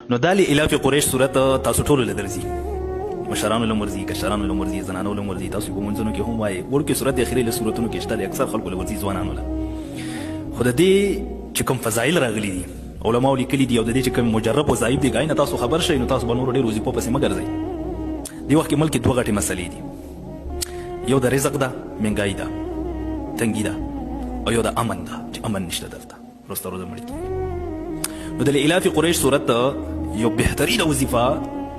نو دا لإلاف قریش صورت تاسو ټولو له درځي، مشرانو له مرځي، کشرانو له مرځي، زنانو له مرځي. تاسو په منځونو کې هم وایي وړکې صورت اخري له صورتونو کې شته، اکثر خلکو له ورځي، ځوانانو له. خو د دې چې کوم فضایل راغلي دي علماو لیکلي دي او د دې چې کوم مجرب وظایف دي ګاینه تاسو خبر شئ، نو تاسو به نورو ډېر وظیفو پسې مه ګرځئ. دې وخت کې ملک کې دوه غټې مسلې دي، یو د رزق ده، مهنګایي ده، تنګي ده، او یو د امن ده چې امن نشته دلته وروسته ورځ مړه کېږي. نو د لإلاف قریش صورت یو بهترینه وظیفه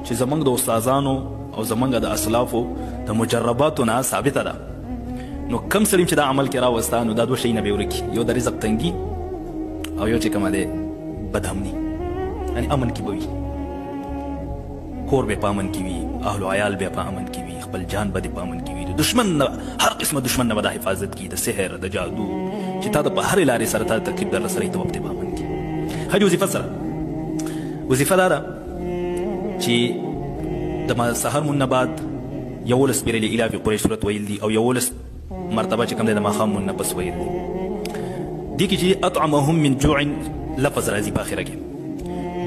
چې زمونږ د استادانو او زمونږ د اسلافو د مجرباتو نه ثابته ده. نو کم سړی چې دا عمل کې راوسته، نو دا دوه شیونه به ورکي، یو د رزق تنګي او یو چې کومه دی بدامني، یعنی امن کې به وي، کور به په امن کې وي، اهل و عیال به په امن کې وي، خپل جان به په امن کې وي، د دشمن نه هر قسمه دشمن نه به دا حفاظت کړي، د سحر د جادو چې تا د په هرې لارې سره تا تکلیف در رسوي ته به په امن کې. ښه وظیفه سره وظیفه دا ده چې د سحر مون نه بعد 11 پیرې لإلاف قریش صورت ویل دي او 11 مرتبه چې کوم دی د ماښام مون نه پس ویل دي. دې کې چې اطعمهم من جوع لفظ راځي په آخره کې،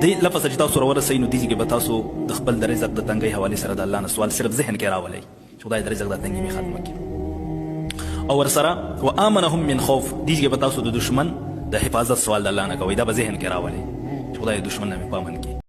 دې لفظ چې تاسو راورسئ، نو دې کې به تاسو د خپل د رزق د تنګۍ حوالې سره د الله نه سوال صرف ذهن کې راولئ چې خدای د رزق د تنګي مې ختمه کړي، او ورسره وآمنهم من خوف، دې کې به تاسو د دشمن د حفاظت سوال د الله نه کوئ، دا به ذهن کې راولئ چې خدای د دشمن نه مې په امن